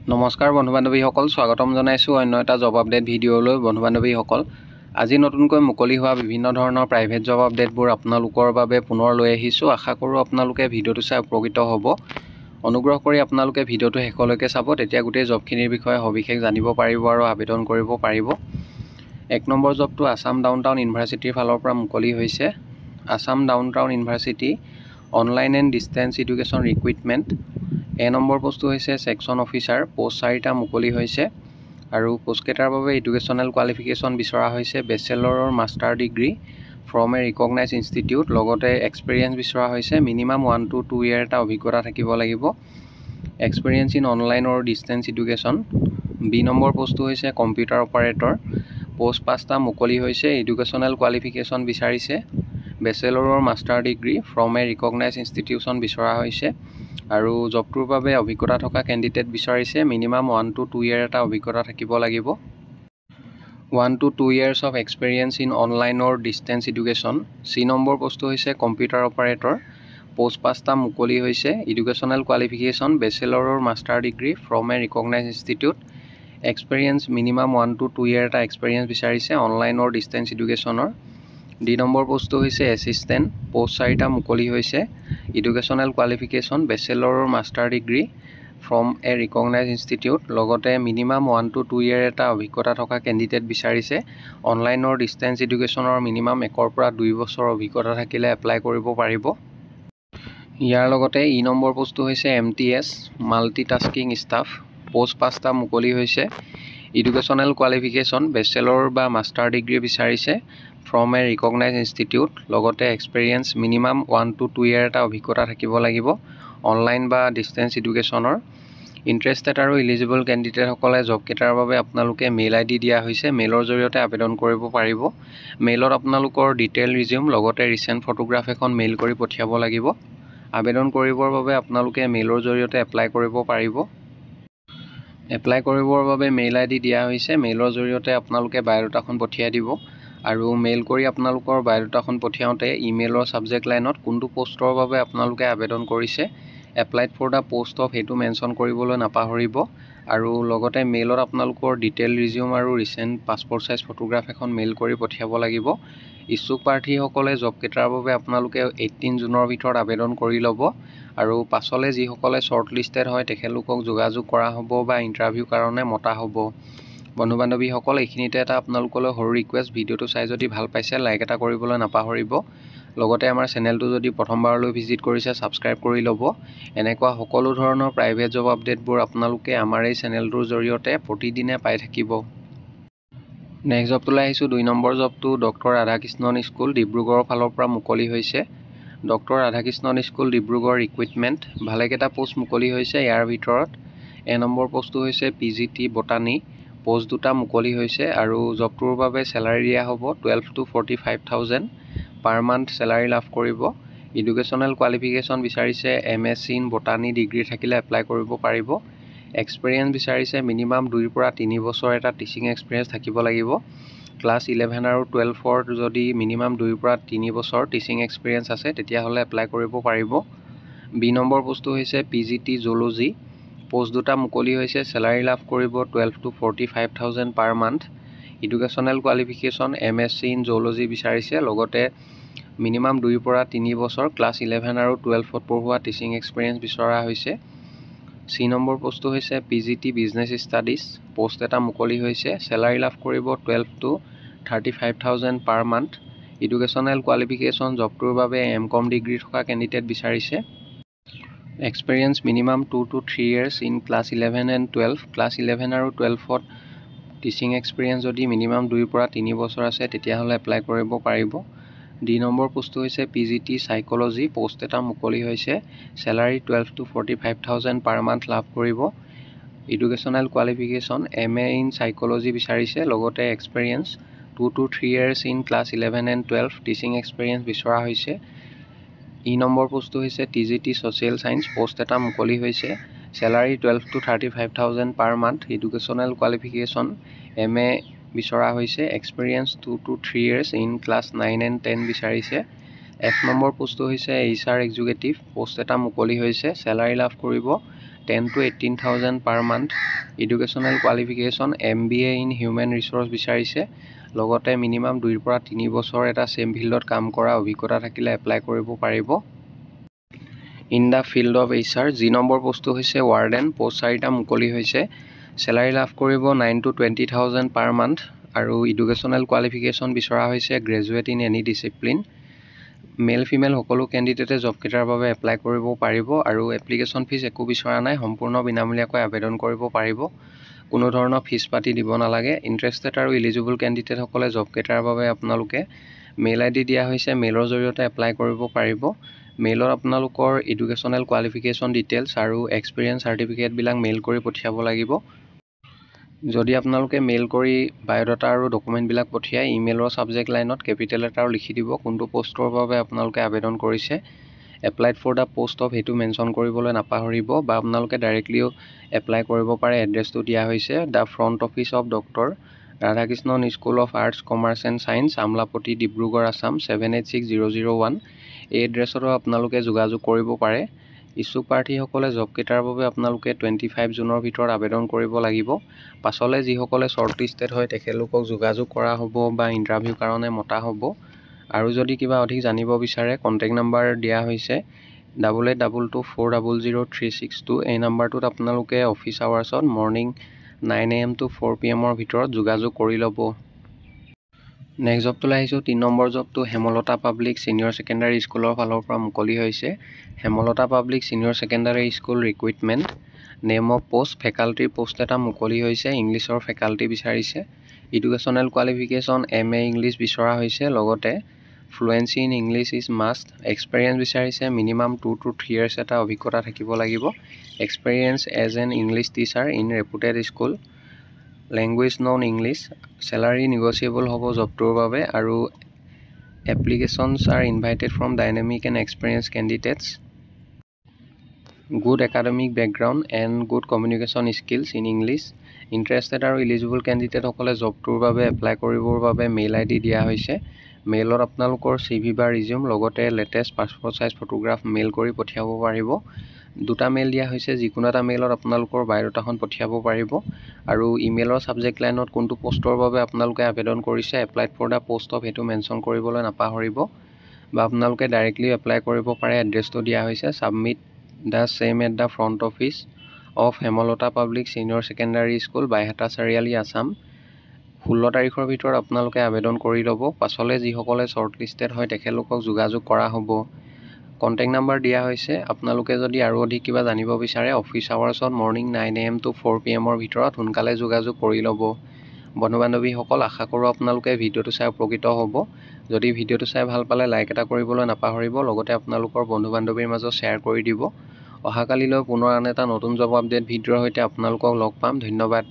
নমস্কাৰ বন্ধু বান্ধৱীসকল, স্বাগতম জনাইছোঁ অন্য এটা জব আপডেট ভিডিঅ'লৈ। বন্ধু বান্ধৱীসকল, আজি নতুনকৈ মুকলি হোৱা বিভিন্ন ধৰণৰ প্ৰাইভেট জব আপডেটবোৰ আপোনালোকৰ বাবে পুনৰ লৈ আহিছোঁ। আশা কৰোঁ আপোনালোকে ভিডিঅ'টো চাই উপকৃত হ'ব। অনুগ্ৰহ কৰি আপোনালোকে ভিডিঅ'টো শেষলৈকে চাব, তেতিয়া গোটেই জবখিনিৰ বিষয়ে সবিশেষ জানিব পাৰিব আৰু আবেদন কৰিব পাৰিব। 1 নম্বৰ জবটো আছাম ডাউন টাউন ইউনিভাৰ্চিটিৰ ফালৰ পৰা মুকলি হৈছে। Assam down town university online and distance education recruitment. Number পোষ্টটো হৈছে ছেকশ্যন অফিচাৰ। পোষ্ট 4টা মুকলি হৈছে আৰু পোষ্টকেইটাৰ বাবে এডুকেশ্যনেল কোৱালিফিকেশ্যন বিচৰা হৈছে বেচেলৰৰ master degree from a recognise institute. লগতে এক্সপিৰিয়েঞ্চ বিচৰা হৈছে মিনিমাম 1 to 2 ইয়াৰ এটা অভিজ্ঞতা থাকিব লাগিব। Experience in online or distance education. Number পোষ্টটো হৈছে কম্পিউটাৰ অপাৰেটৰ। পোষ্ট 5টা মুকলি হৈছে। এডুকেশ্যনেল কোৱালিফিকেশ্যন বিচাৰিছে বেচেলৰৰ master degree from a recognise institution বিচৰা হৈছে আৰু জবটোৰ বাবে অভিজ্ঞতা থকা কেণ্ডিডেট বিচাৰিছে মিনিমাম 1 to 2 ইয়াৰ এটা অভিজ্ঞতা থাকিব লাগিব। 1 to 2 years of experience in online or distance education. Number পোষ্টটো হৈছে কম্পিউটাৰ অপাৰেটৰ। পোষ্ট 5টা মুকলি হৈছে। এডুকেশ্যনেল কোৱালিফিকেশ্যন বেচেলৰৰ master degree from a recognise institute. Experience minimum 1 to 2 year এটা এক্সপিৰিয়েঞ্চ বিচাৰিছে অনলাইন অৰ ডিষ্টেঞ্চ এডুকেশ্যনৰ। নম্বৰ পোষ্টটো হৈছে এছিষ্টেণ্ট। পোষ্ট 4টা মুকলি হৈছে। এডুকেশ্যনেল কোৱালিফিকেশ্যন বেচেলৰৰ master degree from a recognise institute. লগতে মিনিমাম 1 to 2 ইয়াৰ এটা অভিজ্ঞতা থকা কেণ্ডিডেট বিচাৰিছে অনলাইনৰ ডিষ্টেঞ্চ এডুকেশ্যনৰ। মিনিমাম 1 পৰা 2 বছৰ অভিজ্ঞতা থাকিলে এপ্লাই কৰিব পাৰিব। ইয়াৰ লগতে নম্বৰ পোষ্টটো হৈছে MTS মাল্টিটাস্কিং ষ্টাফ। পোষ্ট 5টা মুকলি হৈছে। এডুকেশ্যনেল কোৱালিফিকেশ্যন বেচেলৰ বা মাষ্টাৰ ডিগ্ৰী বিচাৰিছে ফ্ৰম এ ৰিকগনাইজ ইনষ্টিটিউট। লগতে এক্সপিৰিয়েঞ্চ মিনিমাম 1 to 2 ইয়াৰ এটা অভিজ্ঞতা থাকিব লাগিব অনলাইন বা ডিষ্টেঞ্চ এডুকেশ্যনৰ। ইণ্টাৰেষ্টেড আৰু ইলিজিবল কেণ্ডিডেটসকলে জবকেইটাৰ বাবে আপোনালোকে মেইল ID দিয়া হৈছে। মেইলৰ জৰিয়তে আবেদন কৰিব পাৰিব। মেইলত আপোনালোকৰ ডিটেইল ৰিজিউম লগতে ৰিচেণ্ট ফটোগ্ৰাফ এখন মেইল কৰি পঠিয়াব লাগিব। আবেদন কৰিবৰ বাবে আপোনালোকে মেইলৰ জৰিয়তে এপ্লাই কৰিব পাৰিব। এপ্লাই কৰিবৰ বাবে মেইল ID দিয়া হৈছে। মেইলৰ জৰিয়তে আপোনালোকে বায়'ডাটাখন পঠিয়াই দিব আৰু মেইল কৰি আপোনালোকৰ বায়'ডাটাখন পঠিয়াওঁতে ইমেইলৰ ছাবজেক্ট লাইনত কোনটো পোষ্টৰ বাবে আপোনালোকে আবেদন কৰিছে, applied for the post of, সেইটো মেনশ্যন কৰিবলৈ নাপাহৰিব। আৰু লগতে মেইলত আপোনালোকৰ ডিটেইল ৰিজিউম আৰু ৰিচেণ্ট পাছপৰ্ট চাইজ ফটোগ্ৰাফ এখন মেইল কৰি পঠিয়াব লাগিব। ইচ্ছুক প্ৰাৰ্থীসকলে জবকেইটাৰ বাবে আপোনালোকে 18 জুনৰ ভিতৰত আবেদন কৰি ল'ব আৰু পাছলৈ যিসকলে শ্বৰ্ট লিষ্টেড হয় তেখেতলোকক যোগাযোগ কৰা হ'ব বা ইণ্টাৰভিউৰ কাৰণে মতা হ'ব। বন্ধু বান্ধৱীসকল, এইখিনিতে এটা আপোনালোকলৈ সৰু ৰিকুৱেষ্ট, ভিডিঅ'টো চাই যদি ভাল পাইছে লাইক এটা কৰিবলৈ নাপাহৰিব। লগতে আমাৰ চেনেলটো যদি প্ৰথমবাৰলৈ ভিজিট কৰিছে ছাবস্ক্ৰাইব কৰি ল'ব। এনেকুৱা সকলো ধৰণৰ প্ৰাইভেট জব আপডেটবোৰ আপোনালোকে আমাৰ এই চেনেলটোৰ জৰিয়তে প্ৰতিদিনে পাই থাকিব। নেক্সট জবটোলৈ আহিছোঁ। 2 নম্বৰ জবটো ডক্টৰ ৰাধাকৃষ্ণণ স্কুল ডিব্ৰুগড়ৰ ফালৰ পৰা মুকলি হৈছে। Doctor Radhakrishnan school Dibrugarh recruitment. ভালেকেইটা পোষ্ট মুকলি হৈছে। ইয়াৰ ভিতৰত নম্বৰ পোষ্টটো হৈছে PGT বটানী। পোষ্ট 2টা মুকলি হৈছে আৰু জবটোৰ বাবে চেলাৰী দিয়া হ'ব 12 to 45,000 পাৰ মান্থ চেলাৰী লাভ কৰিব। এডুকেশ্যনেল কোৱালিফিকেশ্যন বিচাৰিছে MSc ইন বটানী ডিগ্ৰী থাকিলে এপ্লাই কৰিব পাৰিব। এক্সপিৰিয়েঞ্চ বিচাৰিছে মিনিমাম 2 পৰা 3 বছৰ এটা টিচিং এক্সপিৰিয়েঞ্চ থাকিব লাগিব। ক্লাছ 11 আৰু 12ৰ যদি মিনিমাম 2 পৰা 3 বছৰ টিচিং এক্সপিৰিয়েঞ্চ আছে তেতিয়াহ'লে এপ্লাই কৰিব পাৰিব। নম্বৰ পোষ্টটো হৈছে PGT জুলজি। পোষ্ট 2টা মুকলি হৈছে। চেলাৰী লাভ কৰিব 12 to 45,000 per month. Educational qualification MSc in zoology বিচাৰিছে। লগতে মিনিমাম 2 পৰা 3 বছৰ ক্লাছ 11 আৰু 12ত পঢ়োৱা টিচিং এক্সপিৰিয়েঞ্চ বিচৰা হৈছে। নম্বৰ পোষ্টটো হৈছে PGT বিজনেছ ষ্টাডিজ। পোষ্ট 1টা মুকলি হৈছে। চেলাৰী লাভ কৰিব 12 to 35,000 per month. Educational qualification জবটোৰ বাবে MCom ডিগ্ৰী থকা কেণ্ডিডেট বিচাৰিছে। Experience minimum 2 to 3 years in class 11 and 12। Class 11 আৰু 12ত টিচিং এক্সপিৰিয়েঞ্চ যদি মিনিমাম 2 পৰা 3 বছৰ আছে তেতিয়াহ'লে এপ্লাই কৰিব পাৰিব। নম্বৰ পোষ্টটো হৈছে PGT চাইক'লজি। পোষ্ট 1টা মুকলি হৈছে। চেলাৰী 12 to 45,000 পাৰ মান্থ লাভ কৰিব। Educational qualification MA in psychology বিচাৰিছে। লগতে experience 2 to 3 years in class 11 and 12 teaching experience বিচৰা হৈছে। নম্বৰ পোষ্টটো হৈছে TGT ছ'চিয়েল ছায়েন্স। পোষ্ট 1টা মুকলি হৈছে। Salary 12 to 35,000 per month. Educational qualification MA বিচৰা হৈছে। Experience 2 to 3 years in class 9 and 10 বিচাৰিছে। নম্বৰ পোষ্টটো হৈছে HR এক্সিকিউটিভ। পোষ্ট 1টা মুকলি হৈছে। চেলাৰী লাভ কৰিব 10 to 18,000 per month. Educational qualification MBA in Human Resource বিচাৰিছে লগতে মিনিমাম 2 পৰা 3 বছৰ এটা সেম ফিল্ডত কাম কৰা অভিজ্ঞতা থাকিলে এপ্লাই কৰিব পাৰিব in the field of HR। 2 number পোষ্টটো হৈছে ৱাৰ্ডেন, পোষ্ট 4টা মুকলি হৈছে। স্যালাৰি লাভ কৰিব 9 to 20,000 per month আৰু এডুকেশ্যনেল কোৱালিফিকেশ্যন বিচৰা হৈছে graduate in any discipline. Male female সকলো কেণ্ডিডেটে জব কেইটাৰ বাবে এপ্লাই কৰিব পাৰিব আৰু এপ্লিকেশ্যন ফিজ একো বিচৰা নাই, সম্পূৰ্ণ বিনামূলীয়াকৈ আবেদন কৰিব পাৰিব, কোনো ধৰণৰ ফিজ পাতি দিব নালাগে। ইণ্টাৰেষ্টেড আৰু এলিজিবল কেণ্ডিডেটসকলে জব কেইটাৰ বাবে আপোনালোকে মেইল ID দিয়া হৈছে, মেইলৰ জৰিয়তে এপ্লাই কৰিব পাৰিব। মেইলত আপোনালোকৰ এডুকেশ্যনেল কোৱালিফিকেশ্যন ডিটেইলছ আৰু এক্সপিৰিয়েঞ্চ চাৰ্টিফিকেটবিলাক মেইল কৰি পঠিয়াব লাগিব। যদি আপোনালোকে মেইল কৰি বায়োডাটা আৰু ডকুমেণ্টবিলাক পঠিয়াই ইমেইলৰ ছাবজেক্ট লাইনত কেপিটেল লেটাৰ লিখি দিব কোনটো পোষ্টৰ বাবে আপোনালোকে আবেদন কৰিছে। Applied for the post of সেইটো মেনশ্যন কৰিবলৈ নাপাহৰিব বা আপোনালোকে ডাইৰেক্টলিও এপ্লাই কৰিব পাৰে। এড্ৰেছটো দিয়া হৈছে the front office of doctor Radhakrishnan school of arts commerce and science, Amolapatty, Dibrugarh, Assam 786001। এই এড্ৰেছতো আপোনালোকে যোগাযোগ কৰিব পাৰে। ইচ্ছুক প্ৰাৰ্থীসকলে জব কেইটাৰ বাবে আপোনালোকে 25 জুনৰ ভিতৰত আবেদন কৰিব লাগিব। পাছলৈ যিসকলে শ্বৰ্টলিষ্টেড হয় তেখেতলোকক যোগাযোগ কৰা হ'ব বা ইণ্টাৰভিউ কাৰণে মতা হ'ব। আৰু যদি কিবা অধিক জানিব বিচাৰে কণ্টেক্ট নাম্বাৰ দিয়া হৈছে 8822400362। এই নাম্বাৰটোত আপোনালোকে office আৱাৰ্ছত morning 9 AM to 4 PM ভিতৰত যোগাযোগ কৰি ল'ব। নেক্সট জবটোলৈ আহিছোঁ। 3 নম্বৰ জবটো হেমলতা পাব্লিক ছিনিয়ৰ ছেকেণ্ডাৰী স্কুলৰ ফালৰ পৰা মুকলি হৈছে। Hemlata public senior secondary school recruitment, name of post ফেকাল্টিৰ পোষ্ট এটা মুকলি হৈছে, ইংলিছৰ ফেকাল্টি বিচাৰিছে। এডুকেশ্যনেল কোৱালিফিকেশ্যন MA ইংলিছ বিচৰা হৈছে, লগতে fluency in English is must. Experience বিচাৰিছে, মিনিমাম 2 to 3 years এটা অভিজ্ঞতা থাকিব লাগিব। Experience as an English teacher in reputed school, language non English. Salary negotiable হ'ব জবটোৰ বাবে আৰু applications are invited from dynamic and experience candidates. Good academic background and good communication skills in English. Interested আৰু eligible কেণ্ডিডেটসকলে জবটোৰ বাবে apply কৰিবৰ বাবে মেইল ID দিয়া হৈছে। মেইলত আপোনালোকৰ CV বা ৰিজিউম লগতে latest passport size photograph mail কৰি পঠিয়াব পাৰিব। 2টা মেইল দিয়া হৈছে, যিকোনো এটা মেইলত আপোনালোকৰ বায়োডাটাখন পঠিয়াব পাৰিব আৰু ইমেইলৰ ছাবজেক্ট লাইনত কোনটো পোষ্টৰ বাবে আপোনালোকে আবেদন কৰিছে applied for the post of সেইটো মেনশ্যন কৰিবলৈ নাপাহৰিব বা আপোনালোকে ডাইৰেক্টলি এপ্লাই কৰিব পাৰে। এড্ৰেছটো দিয়া হৈছে submit the same at the front office of Hemlata public senior secondary school, Baihata Chariali, Assam. 16 তাৰিখৰ ভিতৰত আপোনালোকে আবেদন কৰি ল'ব। পাছলৈ যিসকলে শ্বৰ্টলিষ্টেড হয় তেখেতলোকক যোগাযোগ কৰা হ'ব। কণ্টেক্ট নাম্বাৰ দিয়া হৈছে। আপোনালোকে যদি আৰু অধিক কিবা জানিব বিচাৰে office আৱাৰ্ছত morning 9 AM to 4 PM ভিতৰত সোনকালে যোগাযোগ কৰি ল'ব। বন্ধু বান্ধৱীসকল, আশা কৰোঁ আপোনালোকে ভিডিঅ'টো চাই উপকৃত হ'ব। যদি ভিডিঅ'টো চাই ভাল পালে লাইক এটা কৰিবলৈ নাপাহৰিব, লগতে আপোনালোকৰ বন্ধু বান্ধৱীৰ মাজত শ্বেয়াৰ কৰি দিব। অহাকালিলৈ পুনৰ আন এটা নতুন জব আপডেট ভিডিঅ'ৰ সৈতে আপোনালোকক লগ পাম। ধন্যবাদ।